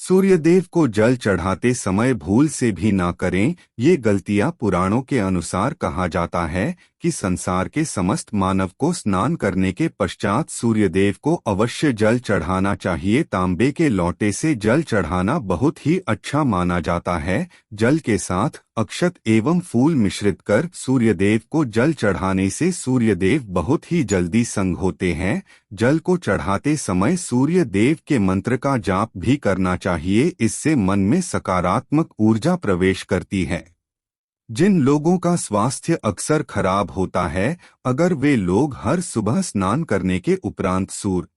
सूर्यदेव को जल चढ़ाते समय भूल से भी ना करें। ये गलतियां पुराणों के अनुसार कहा जाता है कि संसार के समस्त मानव को स्नान करने के पश्चात सूर्यदेव को अवश्य जल चढ़ाना चाहिए। तांबे के लोटे से जल चढ़ाना बहुत ही अच्छा माना जाता है। जल के साथ अक्षत एवं फूल मिश्रित कर सूर्यदेव को जल चढ़ाने से सूर्यदेव बहुत ही जल्दी संग होते हैं। जल को चढ़ाते समय सूर्य देव के मंत्र का जाप भी करना चाहिए। इससे मन में सकारात्मक ऊर्जा प्रवेश करती है। जिन लोगों का स्वास्थ्य अक्सर खराब होता है, अगर वे लोग हर सुबह स्नान करने के उपरांत सूर्य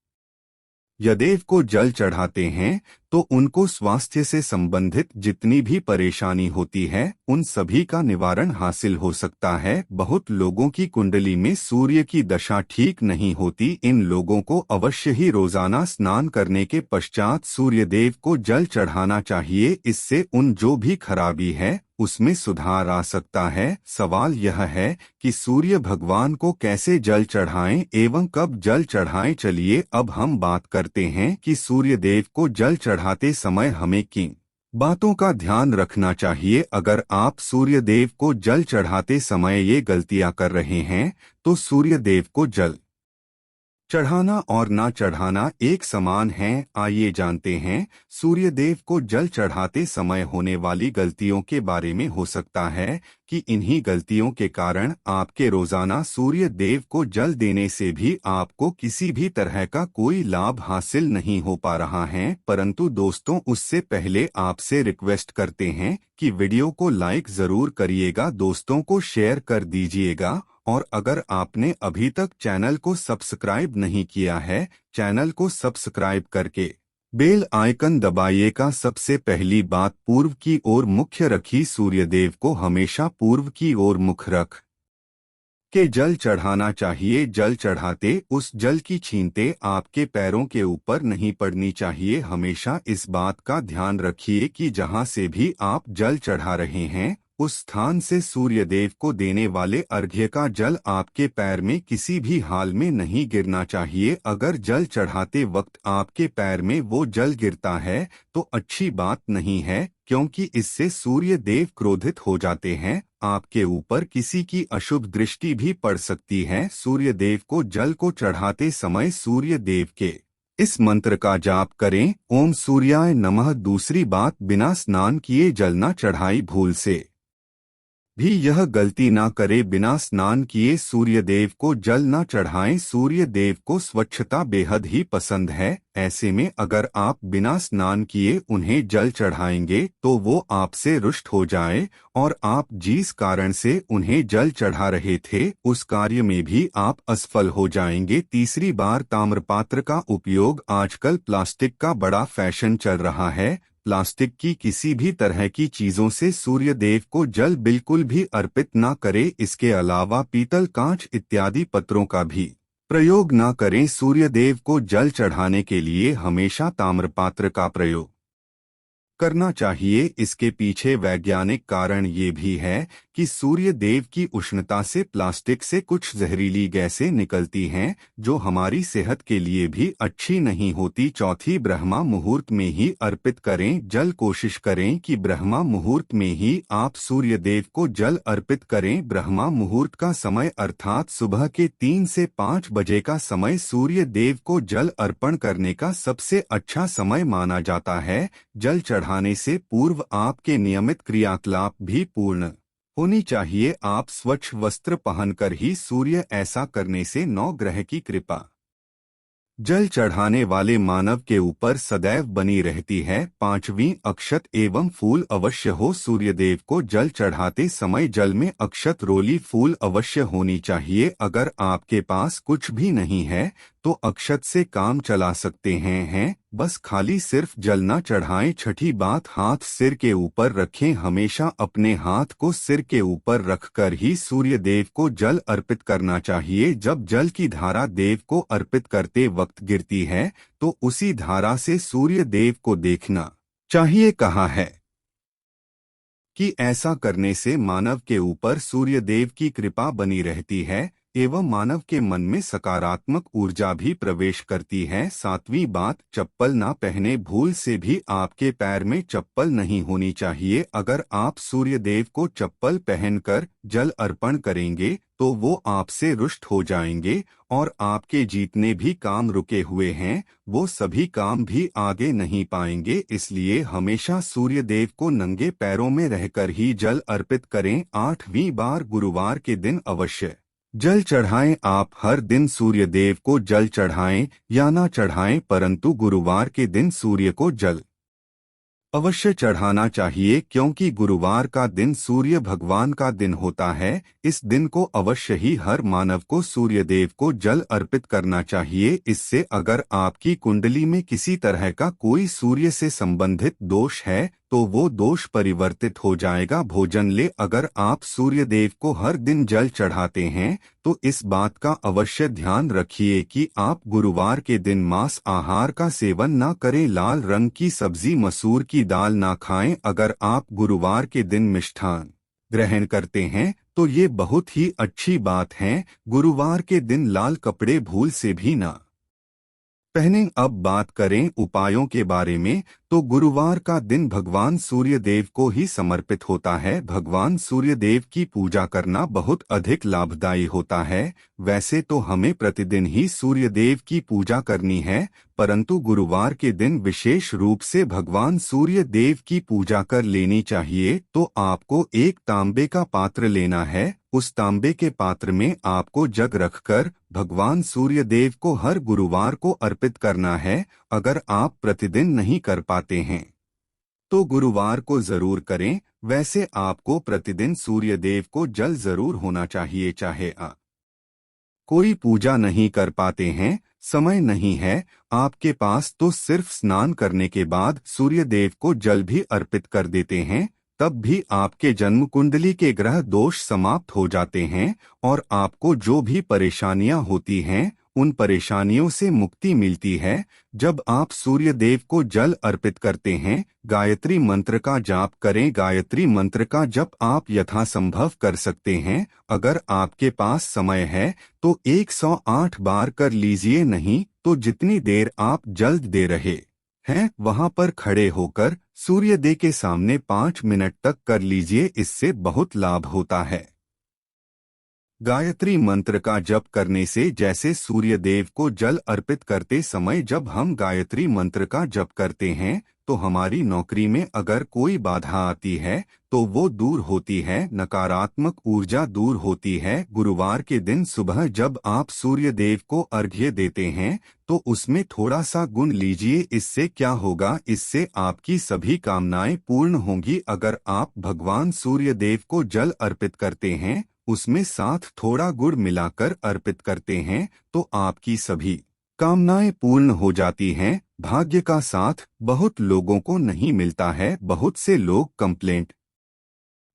यदेव को जल चढ़ाते हैं तो उनको स्वास्थ्य से संबंधित जितनी भी परेशानी होती है उन सभी का निवारण हासिल हो सकता है। बहुत लोगों की कुंडली में सूर्य की दशा ठीक नहीं होती। इन लोगों को अवश्य ही रोजाना स्नान करने के पश्चात सूर्यदेव को जल चढ़ाना चाहिए। इससे उन जो भी खराबी है उसमें सुधार आ सकता है। सवाल यह है कि सूर्य भगवान को कैसे जल चढ़ाएं एवं कब जल चढ़ाएं। चलिए अब हम बात करते हैं कि सूर्यदेव को जल चढ़ाते समय हमें किन बातों का ध्यान रखना चाहिए। अगर आप सूर्यदेव को जल चढ़ाते समय ये गलतियां कर रहे हैं तो सूर्यदेव को जल चढ़ाना और ना चढ़ाना एक समान है। आइए जानते हैं सूर्यदेव को जल चढ़ाते समय होने वाली गलतियों के बारे में। हो सकता है कि इन्हीं गलतियों के कारण आपके रोजाना सूर्य देव को जल देने से भी आपको किसी भी तरह का कोई लाभ हासिल नहीं हो पा रहा है। परंतु दोस्तों, उससे पहले आपसे रिक्वेस्ट करते हैं कि वीडियो को लाइक जरूर करिएगा, दोस्तों को शेयर कर दीजिएगा और अगर आपने अभी तक चैनल को सब्सक्राइब नहीं किया है, चैनल को सब्सक्राइब करके बेल आइकन दबाइएगा। सबसे पहली बात, पूर्व की ओर मुख्य रखी सूर्यदेव को हमेशा पूर्व की ओर मुख रख के जल चढ़ाना चाहिए। जल चढ़ाते उस जल की छींटे आपके पैरों के ऊपर नहीं पड़नी चाहिए। हमेशा इस बात का ध्यान रखिए कि जहां से भी आप जल चढ़ा रहे हैं उस स्थान से सूर्यदेव को देने वाले अर्घ्य का जल आपके पैर में किसी भी हाल में नहीं गिरना चाहिए। अगर जल चढ़ाते वक्त आपके पैर में वो जल गिरता है तो अच्छी बात नहीं है, क्योंकि इससे सूर्यदेव क्रोधित हो जाते हैं। आपके ऊपर किसी की अशुभ दृष्टि भी पड़ सकती है। सूर्यदेव को जल को चढ़ाते समय सूर्यदेव के इस मंत्र का जाप करें, ओम सूर्याय नमः। दूसरी बात, बिना स्नान किए जल न चढ़ाई। भूल से भी यह गलती ना करे, बिना स्नान किए सूर्यदेव को जल न चढ़ाएं। सूर्यदेव को स्वच्छता बेहद ही पसंद है। ऐसे में अगर आप बिना स्नान किए उन्हें जल चढ़ाएंगे तो वो आपसे रुष्ट हो जाए और आप जिस कारण से उन्हें जल चढ़ा रहे थे उस कार्य में भी आप असफल हो जाएंगे। तीसरी बार, ताम्रपात्र का उपयोग। आजकल प्लास्टिक का बड़ा फैशन चल रहा है। प्लास्टिक की किसी भी तरह की चीजों से सूर्यदेव को जल बिल्कुल भी अर्पित ना करें। इसके अलावा पीतल, कांच इत्यादि पत्रों का भी प्रयोग ना करें। सूर्यदेव को जल चढ़ाने के लिए हमेशा ताम्रपात्र का प्रयोग करना चाहिए। इसके पीछे वैज्ञानिक कारण ये भी है कि सूर्य देव की उष्णता से प्लास्टिक से कुछ जहरीली गैसें निकलती हैं जो हमारी सेहत के लिए भी अच्छी नहीं होती। चौथी, ब्रह्मा मुहूर्त में ही अर्पित करें जल। कोशिश करें कि ब्रह्मा मुहूर्त में ही आप सूर्य देव को जल अर्पित करें। ब्रह्मा मुहूर्त का समय अर्थात सुबह के 3 से 5 बजे का समय सूर्य देव को जल अर्पण करने का सबसे अच्छा समय माना जाता है। जल चढ़ाने से पूर्व आपके नियमित क्रियाकलाप भी पूर्ण होनी चाहिए। आप स्वच्छ वस्त्र पहनकर ही सूर्य, ऐसा करने से नवग्रह की कृपा जल चढ़ाने वाले मानव के ऊपर सदैव बनी रहती है। पांचवी, अक्षत एवं फूल अवश्य हो। सूर्यदेव को जल चढ़ाते समय जल में अक्षत, रोली, फूल अवश्य होनी चाहिए। अगर आपके पास कुछ भी नहीं है तो अक्षत से काम चला सकते हैं, बस खाली सिर्फ जल न चढ़ाएं। छठी बात, हाथ सिर के ऊपर रखें। हमेशा अपने हाथ को सिर के ऊपर रखकर ही सूर्य देव को जल अर्पित करना चाहिए। जब जल की धारा देव को अर्पित करते वक्त गिरती है तो उसी धारा से सूर्य देव को देखना चाहिए। कहा है कि ऐसा करने से मानव के ऊपर सूर्यदेव की कृपा बनी रहती है। एवं मानव के मन में सकारात्मक ऊर्जा भी प्रवेश करती है। सातवीं बात, चप्पल ना पहने। भूल से भी आपके पैर में चप्पल नहीं होनी चाहिए। अगर आप सूर्य देव को चप्पल पहनकर जल अर्पण करेंगे तो वो आपसे रुष्ट हो जाएंगे और आपके जितने भी काम रुके हुए हैं वो सभी काम भी आगे नहीं पाएंगे। इसलिए हमेशा सूर्य देव को नंगे पैरों में रहकर ही जल अर्पित करें। आठवीं बार, गुरुवार के दिन अवश्य जल चढ़ाएं। आप हर दिन सूर्य देव को जल चढ़ाएं या ना चढ़ाएं, परंतु गुरुवार के दिन सूर्य को जल अवश्य चढ़ाना चाहिए, क्योंकि गुरुवार का दिन सूर्य भगवान का दिन होता है। इस दिन को अवश्य ही हर मानव को सूर्य देव को जल अर्पित करना चाहिए। इससे अगर आपकी कुंडली में किसी तरह का कोई सूर्य से संबंधित दोष है तो वो दोष परिवर्तित हो जाएगा। भोजन ले। अगर आप सूर्य देव को हर दिन जल चढ़ाते हैं तो इस बात का अवश्य ध्यान रखिए कि आप गुरुवार के दिन मांस आहार का सेवन ना करें। लाल रंग की सब्जी, मसूर की दाल ना खाएं। अगर आप गुरुवार के दिन मिष्ठान ग्रहण करते हैं तो ये बहुत ही अच्छी बात है। गुरुवार के दिन लाल कपड़े भूल से भी ना पहने। अब बात करें उपायों के बारे में, तो गुरुवार का दिन भगवान सूर्य देव को ही समर्पित होता है। भगवान सूर्य देव की पूजा करना बहुत अधिक लाभदायी होता है। वैसे तो हमें प्रतिदिन ही सूर्य देव की पूजा करनी है, परंतु गुरुवार के दिन विशेष रूप से भगवान सूर्य देव की पूजा कर लेनी चाहिए। तो आपको एक तांबे का पात्र लेना है। उस तांबे के पात्र में आपको जग रखकर भगवान सूर्य देव को हर गुरुवार को अर्पित करना है। अगर आप प्रतिदिन नहीं कर पाते हैं तो गुरुवार को जरूर करें। वैसे आपको प्रतिदिन सूर्य देव को जल जरूर होना चाहिए। चाहे कोई पूजा नहीं कर पाते हैं, समय नहीं है आपके पास, तो सिर्फ स्नान करने के बाद सूर्य देव को जल भी अर्पित कर देते हैं, तब भी आपके जन्म कुंडली के ग्रह दोष समाप्त हो जाते हैं और आपको जो भी परेशानियां होती हैं उन परेशानियों से मुक्ति मिलती है। जब आप सूर्य देव को जल अर्पित करते हैं, गायत्री मंत्र का जाप करें। गायत्री मंत्र का जप आप यथासंभव कर सकते हैं। अगर आपके पास समय है तो 108 बार कर लीजिए, नहीं तो जितनी देर आप जल दे रहे हैं वहां पर खड़े होकर सूर्य देव के सामने 5 मिनट तक कर लीजिए। इससे बहुत लाभ होता है। गायत्री मंत्र का जप करने से, जैसे सूर्य देव को जल अर्पित करते समय जब हम गायत्री मंत्र का जप करते हैं तो हमारी नौकरी में अगर कोई बाधा आती है तो वो दूर होती है, नकारात्मक ऊर्जा दूर होती है। गुरुवार के दिन सुबह जब आप सूर्य देव को अर्घ्य देते हैं तो उसमें थोड़ा सा गुण लीजिए। इससे क्या होगा, इससे आपकी सभी कामनाएं पूर्ण होंगी। अगर आप भगवान सूर्य देव को जल अर्पित करते हैं, उसमें साथ थोड़ा गुड़ मिलाकर अर्पित करते हैं तो आपकी सभी कामनाएं पूर्ण हो जाती हैं। भाग्य का साथ बहुत लोगों को नहीं मिलता है। बहुत से लोग कंप्लेंट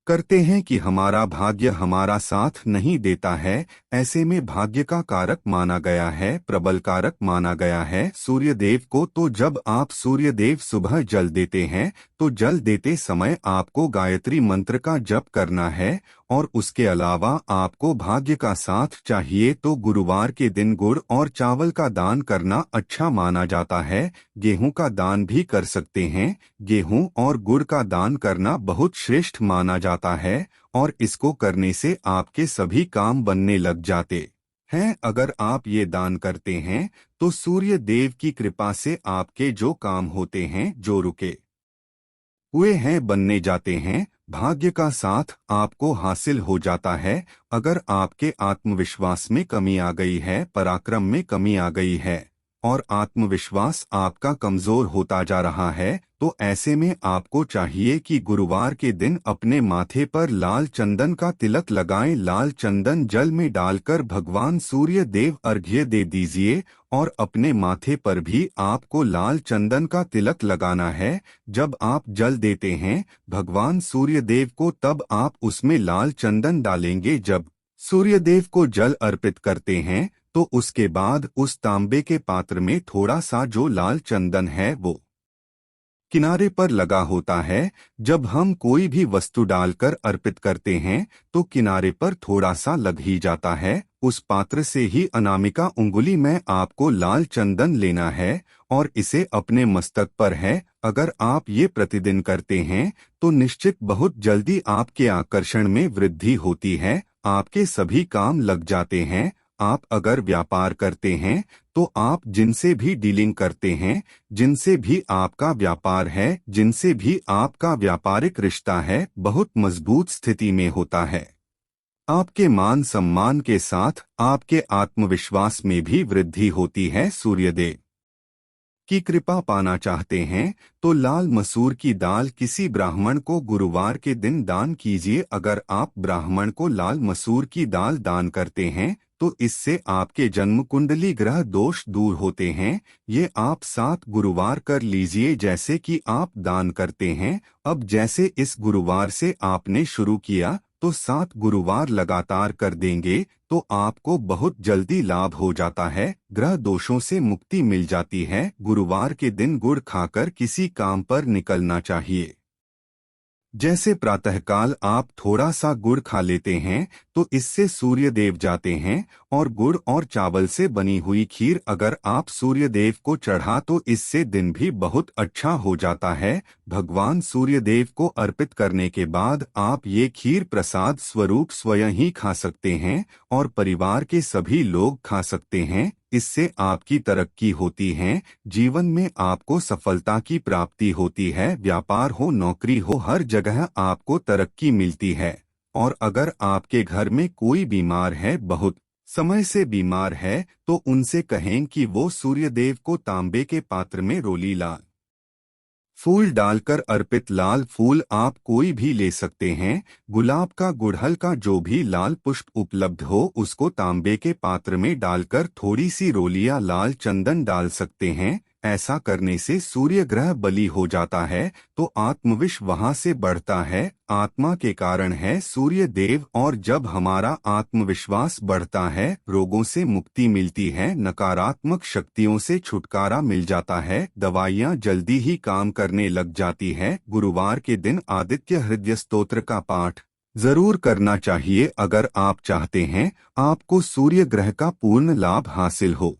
करते हैं कि हमारा भाग्य हमारा साथ नहीं देता है। ऐसे में भाग्य का कारक माना गया है, प्रबल कारक माना गया है सूर्य देव को। तो जब आप सूर्य देव सुबह जल देते हैं तो जल देते समय आपको गायत्री मंत्र का जप करना है और उसके अलावा आपको भाग्य का साथ चाहिए तो गुरुवार के दिन गुड़ और चावल का दान करना अच्छा माना जाता है। गेहूं का दान भी कर सकते हैं। गेहूं और गुड़ का दान करना बहुत श्रेष्ठ माना जाता है और इसको करने से आपके सभी काम बनने लग जाते हैं। अगर आप ये दान करते हैं तो सूर्य देव की कृपा से आपके जो काम होते हैं, जो रुके हुए हैं, बनने जाते हैं। भाग्य का साथ आपको हासिल हो जाता है। अगर आपके आत्मविश्वास में कमी आ गई है, पराक्रम में कमी आ गई है और आत्मविश्वास आपका कमजोर होता जा रहा है, तो ऐसे में आपको चाहिए कि गुरुवार के दिन अपने माथे पर लाल चंदन का तिलक लगाएं। लाल चंदन जल में डालकर भगवान सूर्य देव अर्घ्य दे दीजिए और अपने माथे पर भी आपको लाल चंदन का तिलक लगाना है। जब आप जल देते हैं भगवान सूर्य देव को, तब आप उसमें लाल चंदन डालेंगे। जब सूर्य देव को जल अर्पित करते हैं तो उसके बाद उस तांबे के पात्र में थोड़ा सा जो लाल चंदन है वो किनारे पर लगा होता है। जब हम कोई भी वस्तु डालकर अर्पित करते हैं तो किनारे पर थोड़ा सा लग ही जाता है। उस पात्र से ही अनामिका उंगली में आपको लाल चंदन लेना है और इसे अपने मस्तक पर है। अगर आप ये प्रतिदिन करते हैं तो निश्चित बहुत जल्दी आपके आकर्षण में वृद्धि होती है, आपके सभी काम लग जाते हैं। आप अगर व्यापार करते हैं तो आप जिनसे भी डीलिंग करते हैं, जिनसे भी आपका व्यापार है, जिनसे भी आपका व्यापारिक रिश्ता है, बहुत मजबूत स्थिति में होता है। आपके मान सम्मान के साथ आपके आत्मविश्वास में भी वृद्धि होती है। सूर्यदेव की कृपा पाना चाहते हैं तो लाल मसूर की दाल किसी ब्राह्मण को गुरुवार के दिन दान कीजिए। अगर आप ब्राह्मण को लाल मसूर की दाल दान करते हैं तो इससे आपके जन्म कुंडली ग्रह दोष दूर होते हैं। ये आप 7 गुरुवार कर लीजिए जैसे कि आप दान करते हैं। अब जैसे इस गुरुवार से आपने शुरू किया तो 7 गुरुवार लगातार कर देंगे तो आपको बहुत जल्दी लाभ हो जाता है, ग्रह दोषों से मुक्ति मिल जाती है। गुरुवार के दिन गुड़ खाकर किसी काम पर निकलना चाहिए। जैसे प्रातःकाल आप थोड़ा सा गुड़ खा लेते हैं तो इससे सूर्य देव जाते हैं, और गुड़ और चावल से बनी हुई खीर अगर आप सूर्य देव को चढ़ा तो इससे दिन भी बहुत अच्छा हो जाता है। भगवान सूर्य देव को अर्पित करने के बाद आप ये खीर प्रसाद स्वरूप स्वयं ही खा सकते हैं और परिवार के सभी लोग खा सकते हैं। इससे आपकी तरक्की होती है, जीवन में आपको सफलता की प्राप्ति होती है। व्यापार हो, नौकरी हो, हर जगह आपको तरक्की मिलती है। और अगर आपके घर में कोई बीमार है, बहुत समय से बीमार है, तो उनसे कहें कि वो सूर्यदेव को तांबे के पात्र में रोली लाल फूल डालकर अर्पित। लाल फूल आप कोई भी ले सकते हैं, गुलाब का, गुड़हल का, जो भी लाल पुष्प उपलब्ध हो उसको तांबे के पात्र में डालकर थोड़ी सी रोलियां लाल चंदन डाल सकते हैं। ऐसा करने से सूर्य ग्रह बली हो जाता है तो आत्मविश्वास वहां से बढ़ता है। आत्मा के कारण है सूर्य देव, और जब हमारा आत्मविश्वास बढ़ता है रोगों से मुक्ति मिलती है, नकारात्मक शक्तियों से छुटकारा मिल जाता है, दवाइयाँ जल्दी ही काम करने लग जाती है। गुरुवार के दिन आदित्य हृदय स्तोत्र का पाठ जरूर करना चाहिए अगर आप चाहते हैं आपको सूर्य ग्रह का पूर्ण लाभ हासिल हो।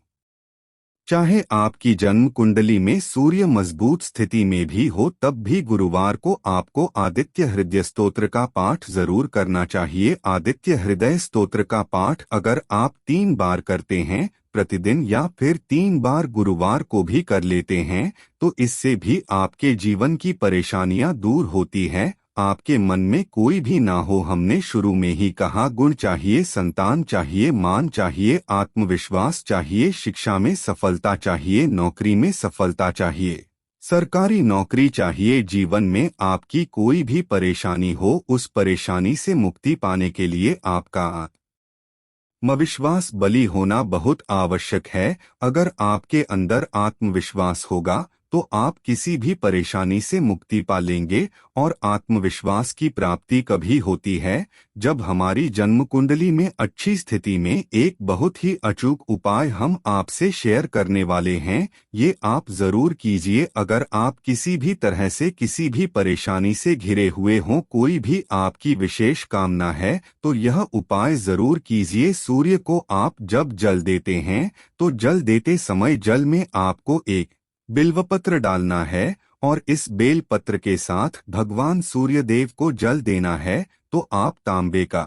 चाहे आपकी जन्म कुंडली में सूर्य मजबूत स्थिति में भी हो तब भी गुरुवार को आपको आदित्य हृदय स्तोत्र का पाठ जरूर करना चाहिए। आदित्य हृदय स्तोत्र का पाठ अगर आप 3 बार करते हैं प्रतिदिन या फिर 3 बार गुरुवार को भी कर लेते हैं तो इससे भी आपके जीवन की परेशानियां दूर होती है। आपके मन में कोई भी ना हो, हमने शुरू में ही कहा, गुण चाहिए, संतान चाहिए, मान चाहिए, आत्मविश्वास चाहिए, शिक्षा में सफलता चाहिए, नौकरी में सफलता चाहिए, सरकारी नौकरी चाहिए। जीवन में आपकी कोई भी परेशानी हो उस परेशानी से मुक्ति पाने के लिए आपका आत्मविश्वास बली होना बहुत आवश्यक है। अगर आपके अंदर आत्मविश्वास होगा तो आप किसी भी परेशानी से मुक्ति पा लेंगे। और आत्मविश्वास की प्राप्ति कभी होती है जब हमारी जन्म कुंडली में अच्छी स्थिति में। एक बहुत ही अचूक उपाय हम आपसे शेयर करने वाले हैं, ये आप जरूर कीजिए। अगर आप किसी भी तरह से किसी भी परेशानी से घिरे हुए हों, कोई भी आपकी विशेष कामना है तो यह उपाय जरूर कीजिए। सूर्य को आप जब जल देते हैं तो जल देते समय जल में आपको एक बिल्वपत्र डालना है और इस बेल पत्र के साथ भगवान सूर्यदेव को जल देना है। तो आप तांबे का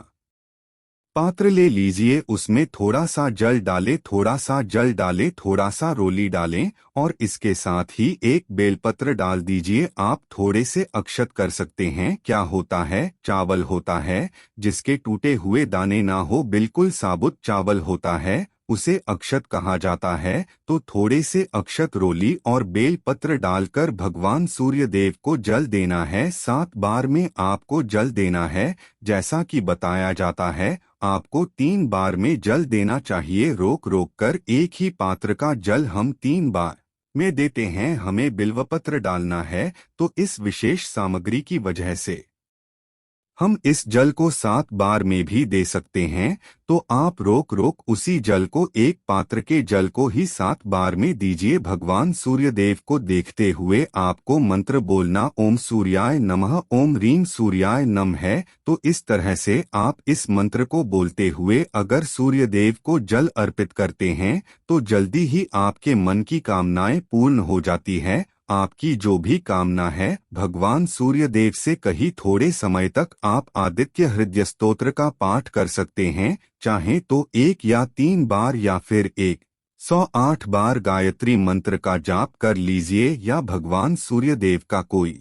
पात्र ले लीजिए, उसमें थोड़ा सा जल डालें, थोड़ा सा जल डालें, थोड़ा सा रोली डालें और इसके साथ ही एक बेलपत्र डाल दीजिए। आप थोड़े से अक्षत कर सकते हैं। क्या होता है, चावल होता है जिसके टूटे हुए दाने ना हो, बिल्कुल साबुत चावल होता है, उसे अक्षत कहा जाता है। तो थोड़े से अक्षत, रोली और बेल पत्र डालकर भगवान सूर्य देव को जल देना है। 7 बार में आपको जल देना है। जैसा कि बताया जाता है आपको 3 बार में जल देना चाहिए, रोक रोक कर। एक ही पात्र का जल हम 3 बार में देते हैं। हमें बिल्वपत्र डालना है तो इस विशेष सामग्री की वजह से हम इस जल को 7 बार में भी दे सकते हैं, तो आप रोक रोक उसी जल को एक पात्र के जल को ही 7 बार में दीजिए। भगवान सूर्यदेव को देखते हुए आपको मंत्र बोलना ओम सूर्याय नमः, ओम रीम सूर्याय नम है। तो इस तरह से आप इस मंत्र को बोलते हुए अगर सूर्यदेव को जल अर्पित करते हैं तो जल्दी ही आपके मन की कामनाएं पूर्ण हो जाती है। आपकी जो भी कामना है भगवान सूर्यदेव से कही थोड़े समय तक आप आदित्य हृदय स्तोत्र का पाठ कर सकते हैं, चाहे तो 1 या 3 बार या फिर 108 बार गायत्री मंत्र का जाप कर लीजिए, या भगवान सूर्यदेव का कोई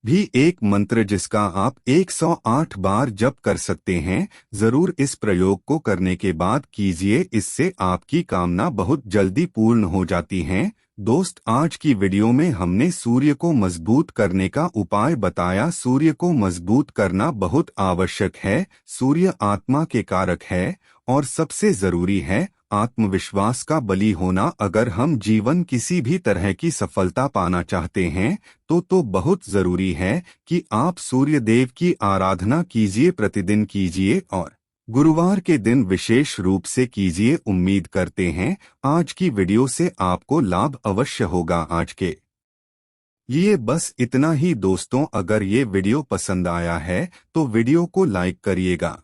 भी एक मंत्र जिसका आप 108 बार जप कर सकते हैं। जरूर इस प्रयोग को करने के बाद कीजिए, इससे आपकी कामना बहुत जल्दी पूर्ण हो जाती है। दोस्त, आज की वीडियो में हमने सूर्य को मजबूत करने का उपाय बताया। सूर्य को मजबूत करना बहुत आवश्यक है। सूर्य आत्मा के कारक है और सबसे जरूरी है आत्मविश्वास का बली होना। अगर हम जीवन किसी भी तरह की सफलता पाना चाहते हैं तो बहुत जरूरी है कि आप सूर्यदेव की आराधना कीजिए, प्रतिदिन कीजिए और गुरुवार के दिन विशेष रूप से कीजिए। उम्मीद करते हैं आज की वीडियो से आपको लाभ अवश्य होगा। आज के ये बस इतना ही दोस्तों, अगर ये वीडियो पसंद आया है तो वीडियो को लाइक करिएगा।